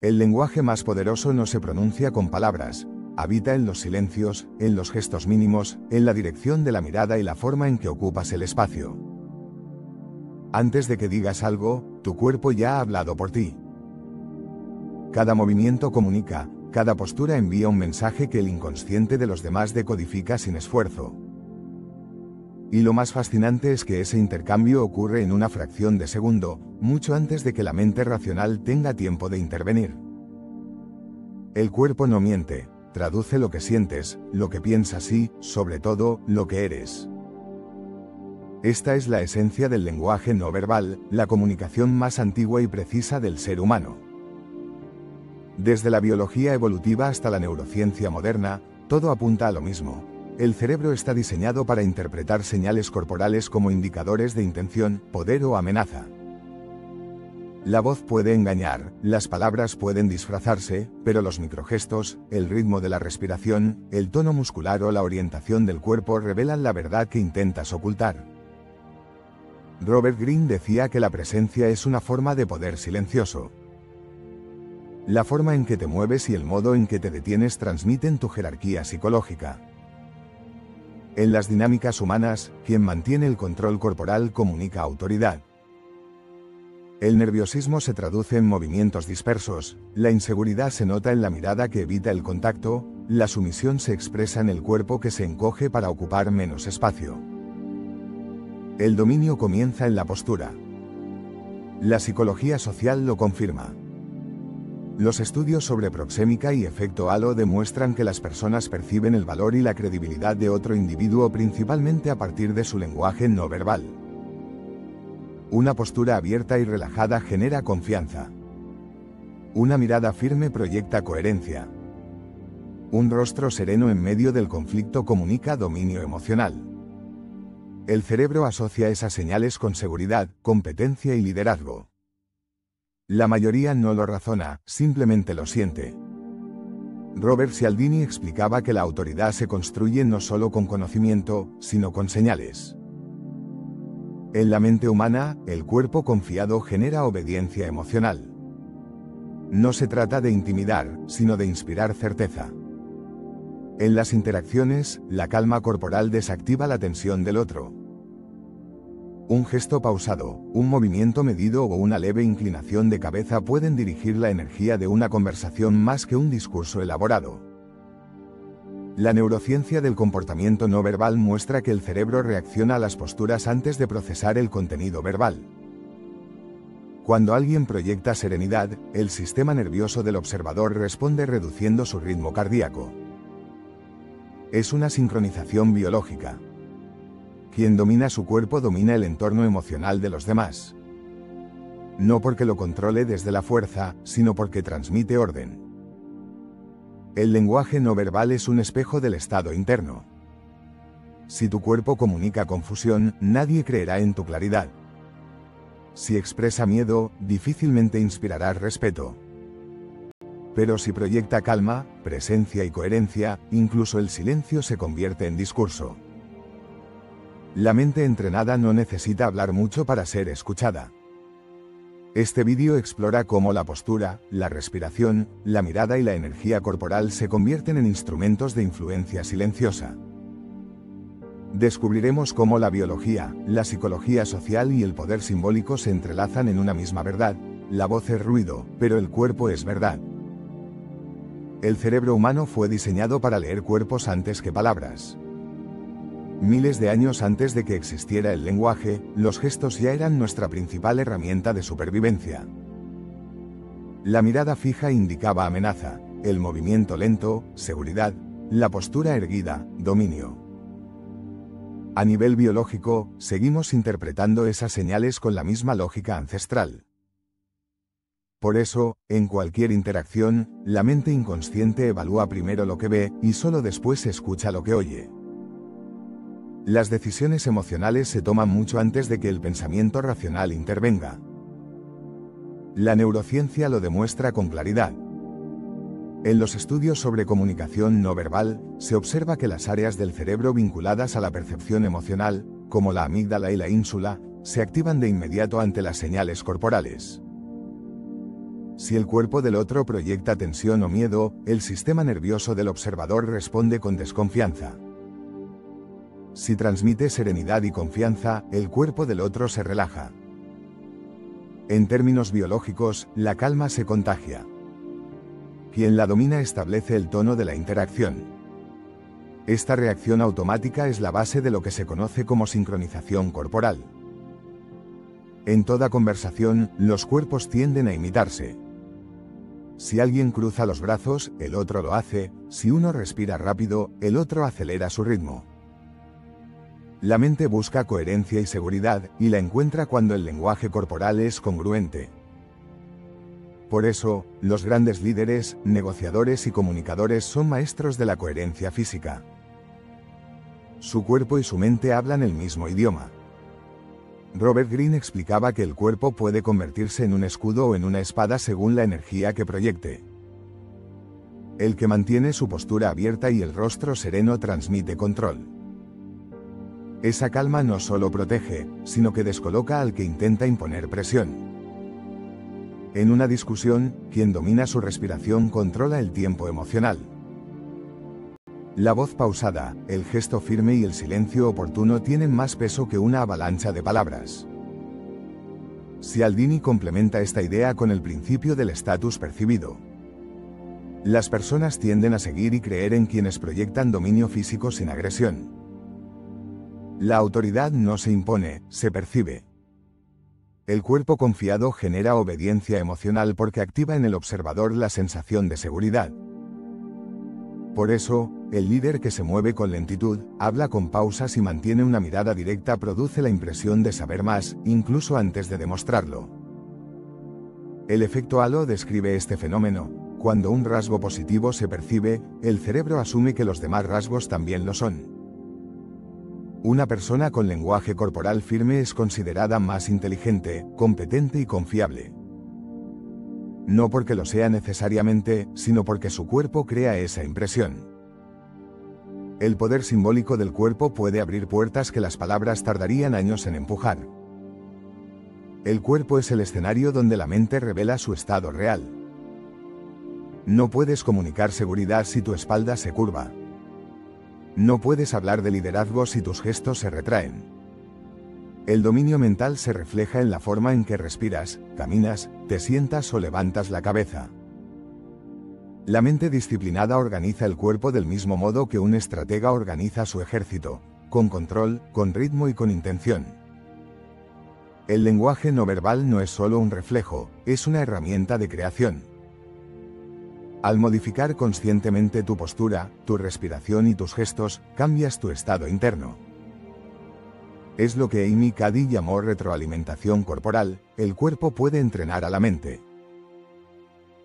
El lenguaje más poderoso no se pronuncia con palabras, habita en los silencios, en los gestos mínimos, en la dirección de la mirada y la forma en que ocupas el espacio. Antes de que digas algo, tu cuerpo ya ha hablado por ti. Cada movimiento comunica, cada postura envía un mensaje que el inconsciente de los demás decodifica sin esfuerzo. Y lo más fascinante es que ese intercambio ocurre en una fracción de segundo, mucho antes de que la mente racional tenga tiempo de intervenir. El cuerpo no miente, traduce lo que sientes, lo que piensas y, sobre todo, lo que eres. Esta es la esencia del lenguaje no verbal, la comunicación más antigua y precisa del ser humano. Desde la biología evolutiva hasta la neurociencia moderna, todo apunta a lo mismo. El cerebro está diseñado para interpretar señales corporales como indicadores de intención, poder o amenaza. La voz puede engañar, las palabras pueden disfrazarse, pero los microgestos, el ritmo de la respiración, el tono muscular o la orientación del cuerpo revelan la verdad que intentas ocultar. Robert Greene decía que la presencia es una forma de poder silencioso. La forma en que te mueves y el modo en que te detienes transmiten tu jerarquía psicológica. En las dinámicas humanas, quien mantiene el control corporal comunica autoridad. El nerviosismo se traduce en movimientos dispersos, la inseguridad se nota en la mirada que evita el contacto, la sumisión se expresa en el cuerpo que se encoge para ocupar menos espacio. El dominio comienza en la postura. La psicología social lo confirma. Los estudios sobre proxémica y efecto halo demuestran que las personas perciben el valor y la credibilidad de otro individuo principalmente a partir de su lenguaje no verbal. Una postura abierta y relajada genera confianza. Una mirada firme proyecta coherencia. Un rostro sereno en medio del conflicto comunica dominio emocional. El cerebro asocia esas señales con seguridad, competencia y liderazgo. La mayoría no lo razona, simplemente lo siente. Robert Cialdini explicaba que la autoridad se construye no solo con conocimiento, sino con señales. En la mente humana, el cuerpo confiado genera obediencia emocional. No se trata de intimidar, sino de inspirar certeza. En las interacciones, la calma corporal desactiva la tensión del otro. Un gesto pausado, un movimiento medido o una leve inclinación de cabeza pueden dirigir la energía de una conversación más que un discurso elaborado. La neurociencia del comportamiento no verbal muestra que el cerebro reacciona a las posturas antes de procesar el contenido verbal. Cuando alguien proyecta serenidad, el sistema nervioso del observador responde reduciendo su ritmo cardíaco. Es una sincronización biológica. Quien domina su cuerpo domina el entorno emocional de los demás. No porque lo controle desde la fuerza, sino porque transmite orden. El lenguaje no verbal es un espejo del estado interno. Si tu cuerpo comunica confusión, nadie creerá en tu claridad. Si expresa miedo, difícilmente inspirará respeto. Pero si proyecta calma, presencia y coherencia, incluso el silencio se convierte en discurso. La mente entrenada no necesita hablar mucho para ser escuchada. Este vídeo explora cómo la postura, la respiración, la mirada y la energía corporal se convierten en instrumentos de influencia silenciosa. Descubriremos cómo la biología, la psicología social y el poder simbólico se entrelazan en una misma verdad. La voz es ruido, pero el cuerpo es verdad. El cerebro humano fue diseñado para leer cuerpos antes que palabras. Miles de años antes de que existiera el lenguaje, los gestos ya eran nuestra principal herramienta de supervivencia. La mirada fija indicaba amenaza, el movimiento lento, seguridad, la postura erguida, dominio. A nivel biológico, seguimos interpretando esas señales con la misma lógica ancestral. Por eso, en cualquier interacción, la mente inconsciente evalúa primero lo que ve y solo después escucha lo que oye. Las decisiones emocionales se toman mucho antes de que el pensamiento racional intervenga. La neurociencia lo demuestra con claridad. En los estudios sobre comunicación no verbal, se observa que las áreas del cerebro vinculadas a la percepción emocional, como la amígdala y la ínsula, se activan de inmediato ante las señales corporales. Si el cuerpo del otro proyecta tensión o miedo, el sistema nervioso del observador responde con desconfianza. Si transmite serenidad y confianza, el cuerpo del otro se relaja. En términos biológicos, la calma se contagia. Quien la domina establece el tono de la interacción. Esta reacción automática es la base de lo que se conoce como sincronización corporal. En toda conversación, los cuerpos tienden a imitarse. Si alguien cruza los brazos, el otro lo hace; si uno respira rápido, el otro acelera su ritmo. La mente busca coherencia y seguridad, y la encuentra cuando el lenguaje corporal es congruente. Por eso, los grandes líderes, negociadores y comunicadores son maestros de la coherencia física. Su cuerpo y su mente hablan el mismo idioma. Robert Greene explicaba que el cuerpo puede convertirse en un escudo o en una espada según la energía que proyecte. El que mantiene su postura abierta y el rostro sereno transmite control. Esa calma no solo protege, sino que descoloca al que intenta imponer presión. En una discusión, quien domina su respiración controla el tiempo emocional. La voz pausada, el gesto firme y el silencio oportuno tienen más peso que una avalancha de palabras. Cialdini complementa esta idea con el principio del estatus percibido. Las personas tienden a seguir y creer en quienes proyectan dominio físico sin agresión. La autoridad no se impone, se percibe. El cuerpo confiado genera obediencia emocional porque activa en el observador la sensación de seguridad. Por eso, el líder que se mueve con lentitud, habla con pausas y mantiene una mirada directa produce la impresión de saber más, incluso antes de demostrarlo. El efecto halo describe este fenómeno. Cuando un rasgo positivo se percibe, el cerebro asume que los demás rasgos también lo son. Una persona con lenguaje corporal firme es considerada más inteligente, competente y confiable. No porque lo sea necesariamente, sino porque su cuerpo crea esa impresión. El poder simbólico del cuerpo puede abrir puertas que las palabras tardarían años en empujar. El cuerpo es el escenario donde la mente revela su estado real. No puedes comunicar seguridad si tu espalda se curva. No puedes hablar de liderazgo si tus gestos se retraen. El dominio mental se refleja en la forma en que respiras, caminas, te sientas o levantas la cabeza. La mente disciplinada organiza el cuerpo del mismo modo que un estratega organiza su ejército, con control, con ritmo y con intención. El lenguaje no verbal no es solo un reflejo, es una herramienta de creación. Al modificar conscientemente tu postura, tu respiración y tus gestos, cambias tu estado interno. Es lo que Amy Cuddy llamó retroalimentación corporal. El cuerpo puede entrenar a la mente.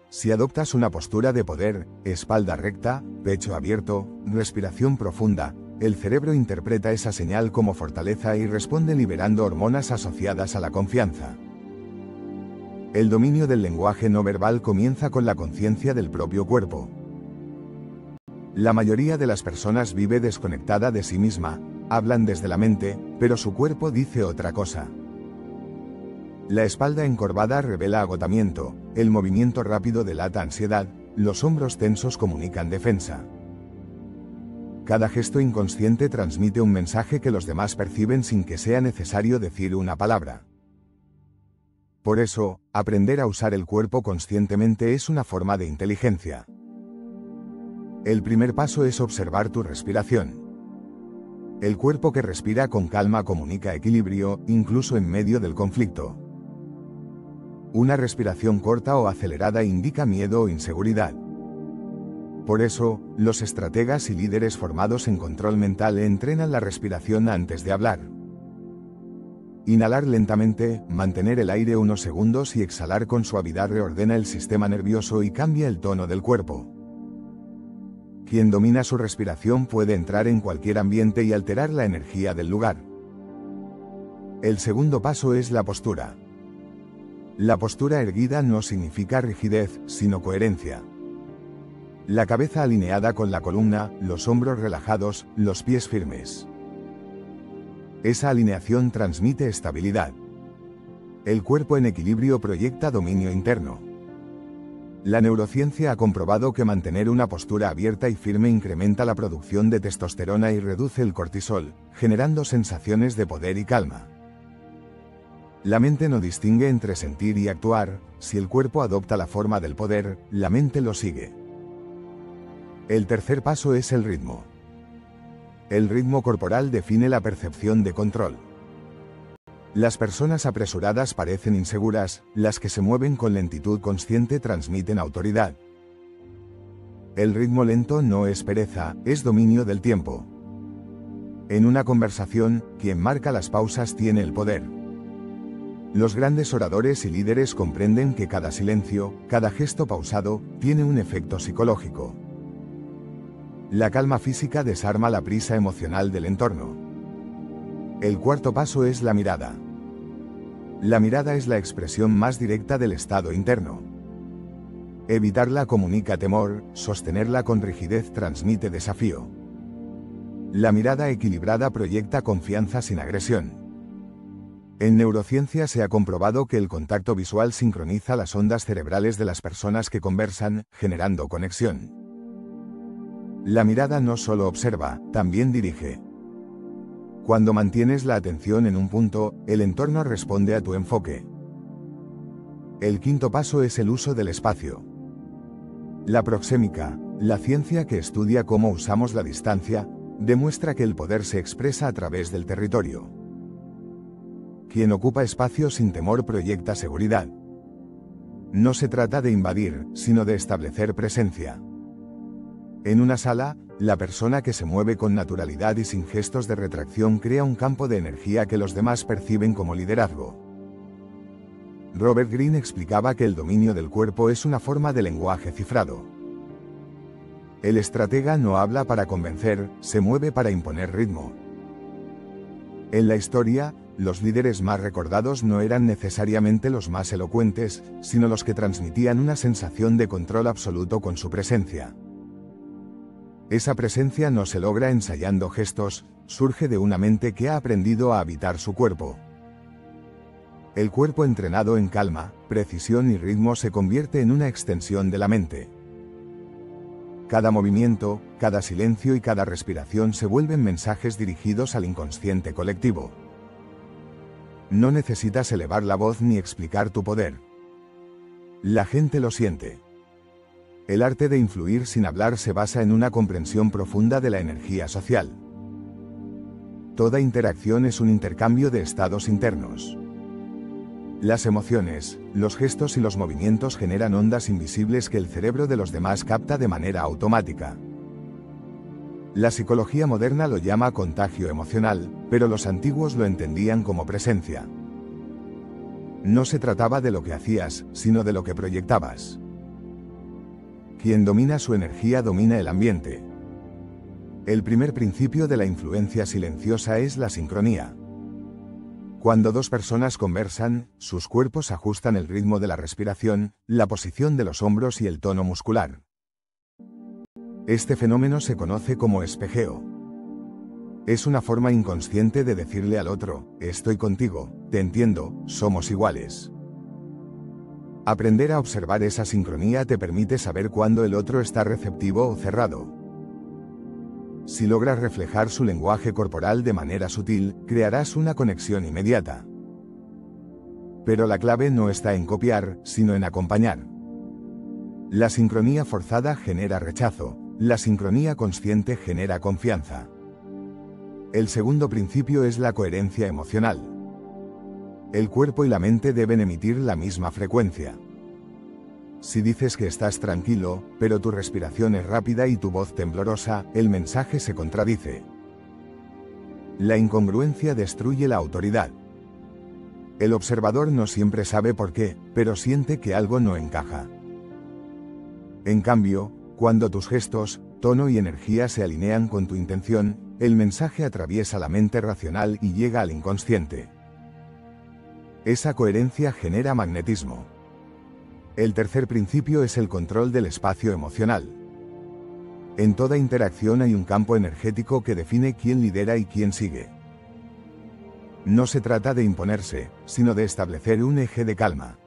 Si adoptas una postura de poder, espalda recta, pecho abierto, respiración profunda, el cerebro interpreta esa señal como fortaleza y responde liberando hormonas asociadas a la confianza. El dominio del lenguaje no verbal comienza con la conciencia del propio cuerpo. La mayoría de las personas vive desconectada de sí misma, hablan desde la mente, pero su cuerpo dice otra cosa. La espalda encorvada revela agotamiento, el movimiento rápido delata ansiedad, los hombros tensos comunican defensa. Cada gesto inconsciente transmite un mensaje que los demás perciben sin que sea necesario decir una palabra. Por eso, aprender a usar el cuerpo conscientemente es una forma de inteligencia. El primer paso es observar tu respiración. El cuerpo que respira con calma comunica equilibrio, incluso en medio del conflicto. Una respiración corta o acelerada indica miedo o inseguridad. Por eso, los estrategas y líderes formados en control mental entrenan la respiración antes de hablar. Inhalar lentamente, mantener el aire unos segundos y exhalar con suavidad reordena el sistema nervioso y cambia el tono del cuerpo. Quien domina su respiración puede entrar en cualquier ambiente y alterar la energía del lugar. El segundo paso es la postura. La postura erguida no significa rigidez, sino coherencia. La cabeza alineada con la columna, los hombros relajados, los pies firmes. Esa alineación transmite estabilidad. El cuerpo en equilibrio proyecta dominio interno. La neurociencia ha comprobado que mantener una postura abierta y firme incrementa la producción de testosterona y reduce el cortisol, generando sensaciones de poder y calma. La mente no distingue entre sentir y actuar. Si el cuerpo adopta la forma del poder, la mente lo sigue. El tercer paso es el ritmo. El ritmo corporal define la percepción de control. Las personas apresuradas parecen inseguras, las que se mueven con lentitud consciente transmiten autoridad. El ritmo lento no es pereza, es dominio del tiempo. En una conversación, quien marca las pausas tiene el poder. Los grandes oradores y líderes comprenden que cada silencio, cada gesto pausado, tiene un efecto psicológico. La calma física desarma la prisa emocional del entorno. El cuarto paso es la mirada. La mirada es la expresión más directa del estado interno. Evitarla comunica temor, sostenerla con rigidez transmite desafío. La mirada equilibrada proyecta confianza sin agresión. En neurociencia se ha comprobado que el contacto visual sincroniza las ondas cerebrales de las personas que conversan, generando conexión. La mirada no solo observa, también dirige. Cuando mantienes la atención en un punto, el entorno responde a tu enfoque. El quinto paso es el uso del espacio. La proxémica, la ciencia que estudia cómo usamos la distancia, demuestra que el poder se expresa a través del territorio. Quien ocupa espacio sin temor proyecta seguridad. No se trata de invadir, sino de establecer presencia. En una sala, la persona que se mueve con naturalidad y sin gestos de retracción crea un campo de energía que los demás perciben como liderazgo. Robert Greene explicaba que el dominio del cuerpo es una forma de lenguaje cifrado. El estratega no habla para convencer, se mueve para imponer ritmo. En la historia, los líderes más recordados no eran necesariamente los más elocuentes, sino los que transmitían una sensación de control absoluto con su presencia. Esa presencia no se logra ensayando gestos, surge de una mente que ha aprendido a habitar su cuerpo. El cuerpo entrenado en calma, precisión y ritmo se convierte en una extensión de la mente. Cada movimiento, cada silencio y cada respiración se vuelven mensajes dirigidos al inconsciente colectivo. No necesitas elevar la voz ni explicar tu poder. La gente lo siente. El arte de influir sin hablar se basa en una comprensión profunda de la energía social. Toda interacción es un intercambio de estados internos. Las emociones, los gestos y los movimientos generan ondas invisibles que el cerebro de los demás capta de manera automática. La psicología moderna lo llama contagio emocional, pero los antiguos lo entendían como presencia. No se trataba de lo que hacías, sino de lo que proyectabas. Quien domina su energía domina el ambiente. El primer principio de la influencia silenciosa es la sincronía. Cuando dos personas conversan, sus cuerpos ajustan el ritmo de la respiración, la posición de los hombros y el tono muscular. Este fenómeno se conoce como espejeo. Es una forma inconsciente de decirle al otro, estoy contigo, te entiendo, somos iguales. Aprender a observar esa sincronía te permite saber cuándo el otro está receptivo o cerrado. Si logras reflejar su lenguaje corporal de manera sutil, crearás una conexión inmediata. Pero la clave no está en copiar, sino en acompañar. La sincronía forzada genera rechazo, la sincronía consciente genera confianza. El segundo principio es la coherencia emocional. El cuerpo y la mente deben emitir la misma frecuencia. Si dices que estás tranquilo, pero tu respiración es rápida y tu voz temblorosa, el mensaje se contradice. La incongruencia destruye la autoridad. El observador no siempre sabe por qué, pero siente que algo no encaja. En cambio, cuando tus gestos, tono y energía se alinean con tu intención, el mensaje atraviesa la mente racional y llega al inconsciente. Esa coherencia genera magnetismo. El tercer principio es el control del espacio emocional. En toda interacción hay un campo energético que define quién lidera y quién sigue. No se trata de imponerse, sino de establecer un eje de calma.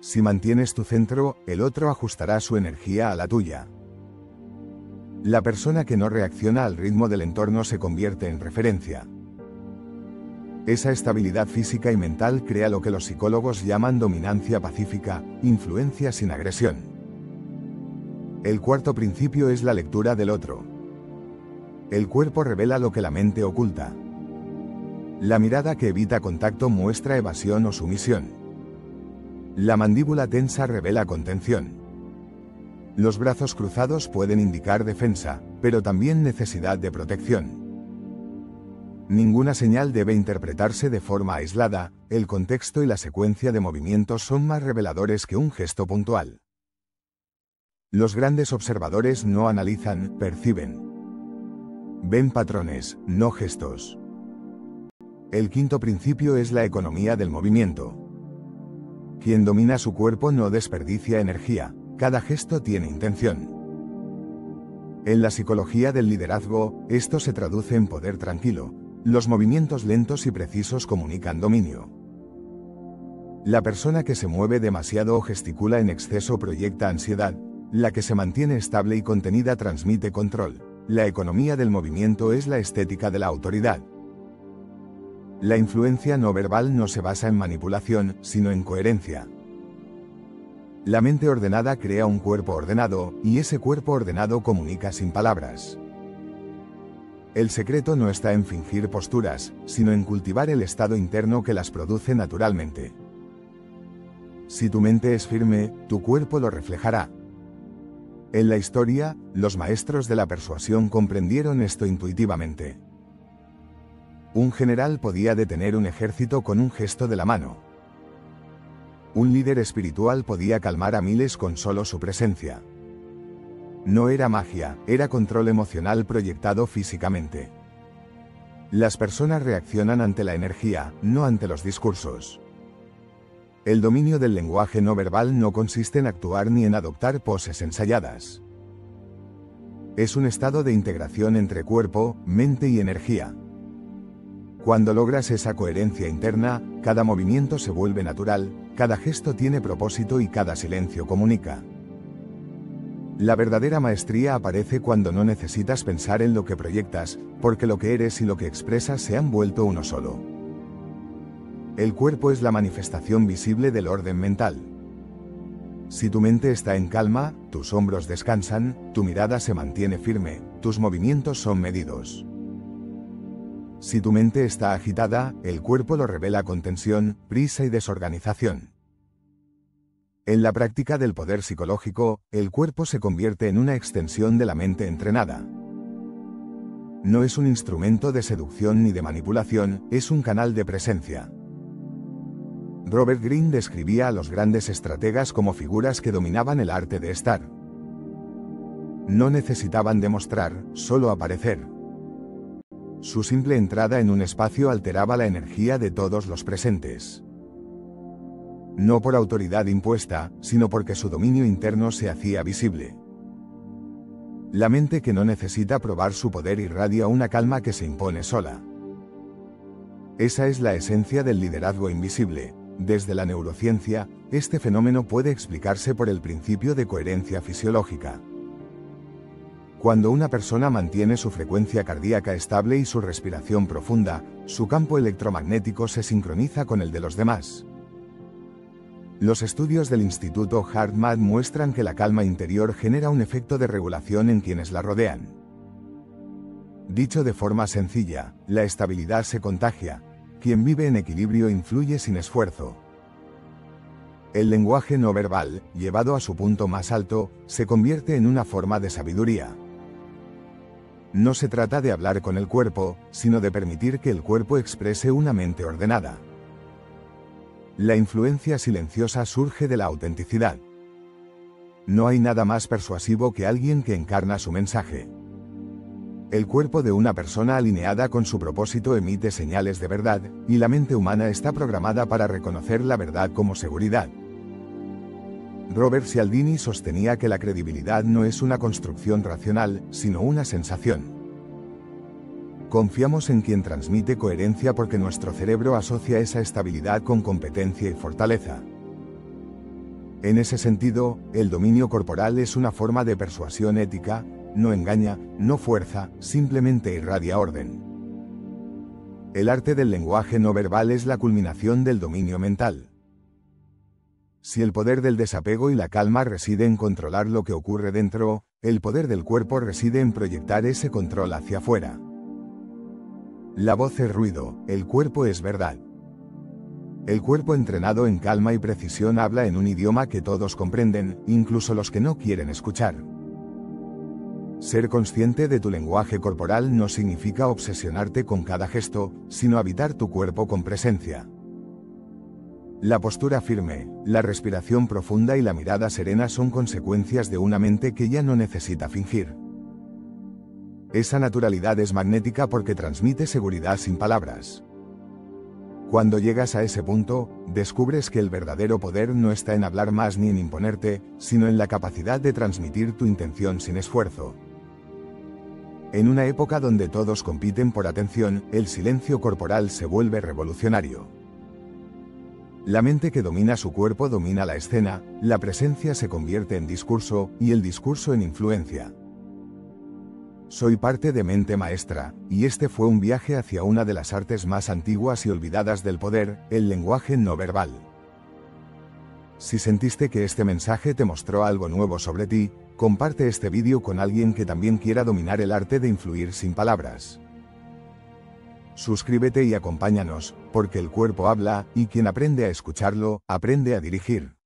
Si mantienes tu centro, el otro ajustará su energía a la tuya. La persona que no reacciona al ritmo del entorno se convierte en referencia. Esa estabilidad física y mental crea lo que los psicólogos llaman dominancia pacífica, influencia sin agresión. El cuarto principio es la lectura del otro. El cuerpo revela lo que la mente oculta. La mirada que evita contacto muestra evasión o sumisión. La mandíbula tensa revela contención. Los brazos cruzados pueden indicar defensa, pero también necesidad de protección. Ninguna señal debe interpretarse de forma aislada, el contexto y la secuencia de movimientos son más reveladores que un gesto puntual. Los grandes observadores no analizan, perciben. Ven patrones, no gestos. El quinto principio es la economía del movimiento. Quien domina su cuerpo no desperdicia energía, cada gesto tiene intención. En la psicología del liderazgo, esto se traduce en poder tranquilo. Los movimientos lentos y precisos comunican dominio. La persona que se mueve demasiado o gesticula en exceso proyecta ansiedad, la que se mantiene estable y contenida transmite control. La economía del movimiento es la estética de la autoridad. La influencia no verbal no se basa en manipulación, sino en coherencia. La mente ordenada crea un cuerpo ordenado, y ese cuerpo ordenado comunica sin palabras. El secreto no está en fingir posturas, sino en cultivar el estado interno que las produce naturalmente. Si tu mente es firme, tu cuerpo lo reflejará. En la historia, los maestros de la persuasión comprendieron esto intuitivamente. Un general podía detener un ejército con un gesto de la mano. Un líder espiritual podía calmar a miles con solo su presencia. No era magia, era control emocional proyectado físicamente. Las personas reaccionan ante la energía, no ante los discursos. El dominio del lenguaje no verbal no consiste en actuar ni en adoptar poses ensayadas. Es un estado de integración entre cuerpo, mente y energía. Cuando logras esa coherencia interna, cada movimiento se vuelve natural, cada gesto tiene propósito y cada silencio comunica. La verdadera maestría aparece cuando no necesitas pensar en lo que proyectas, porque lo que eres y lo que expresas se han vuelto uno solo. El cuerpo es la manifestación visible del orden mental. Si tu mente está en calma, tus hombros descansan, tu mirada se mantiene firme, tus movimientos son medidos. Si tu mente está agitada, el cuerpo lo revela con tensión, prisa y desorganización. En la práctica del poder psicológico, el cuerpo se convierte en una extensión de la mente entrenada. No es un instrumento de seducción ni de manipulación, es un canal de presencia. Robert Greene describía a los grandes estrategas como figuras que dominaban el arte de estar. No necesitaban demostrar, solo aparecer. Su simple entrada en un espacio alteraba la energía de todos los presentes. No por autoridad impuesta, sino porque su dominio interno se hacía visible. La mente que no necesita probar su poder irradia una calma que se impone sola. Esa es la esencia del liderazgo invisible. Desde la neurociencia, este fenómeno puede explicarse por el principio de coherencia fisiológica. Cuando una persona mantiene su frecuencia cardíaca estable y su respiración profunda, su campo electromagnético se sincroniza con el de los demás. Los estudios del Instituto HeartMath muestran que la calma interior genera un efecto de regulación en quienes la rodean. Dicho de forma sencilla, la estabilidad se contagia. Quien vive en equilibrio influye sin esfuerzo. El lenguaje no verbal, llevado a su punto más alto, se convierte en una forma de sabiduría. No se trata de hablar con el cuerpo, sino de permitir que el cuerpo exprese una mente ordenada. La influencia silenciosa surge de la autenticidad. No hay nada más persuasivo que alguien que encarna su mensaje. El cuerpo de una persona alineada con su propósito emite señales de verdad, y la mente humana está programada para reconocer la verdad como seguridad. Robert Cialdini sostenía que la credibilidad no es una construcción racional, sino una sensación. Confiamos en quien transmite coherencia porque nuestro cerebro asocia esa estabilidad con competencia y fortaleza. En ese sentido, el dominio corporal es una forma de persuasión ética, no engaña, no fuerza, simplemente irradia orden. El arte del lenguaje no verbal es la culminación del dominio mental. Si el poder del desapego y la calma reside en controlar lo que ocurre dentro, el poder del cuerpo reside en proyectar ese control hacia afuera. La voz es ruido, el cuerpo es verdad. El cuerpo entrenado en calma y precisión habla en un idioma que todos comprenden, incluso los que no quieren escuchar. Ser consciente de tu lenguaje corporal no significa obsesionarte con cada gesto, sino habitar tu cuerpo con presencia. La postura firme, la respiración profunda y la mirada serena son consecuencias de una mente que ya no necesita fingir. Esa naturalidad es magnética porque transmite seguridad sin palabras. Cuando llegas a ese punto, descubres que el verdadero poder no está en hablar más ni en imponerte, sino en la capacidad de transmitir tu intención sin esfuerzo. En una época donde todos compiten por atención, el silencio corporal se vuelve revolucionario. La mente que domina su cuerpo domina la escena, la presencia se convierte en discurso, y el discurso en influencia. Soy parte de Mente Maestra, y este fue un viaje hacia una de las artes más antiguas y olvidadas del poder, el lenguaje no verbal. Si sentiste que este mensaje te mostró algo nuevo sobre ti, comparte este vídeo con alguien que también quiera dominar el arte de influir sin palabras. Suscríbete y acompáñanos, porque el cuerpo habla, y quien aprende a escucharlo, aprende a dirigir.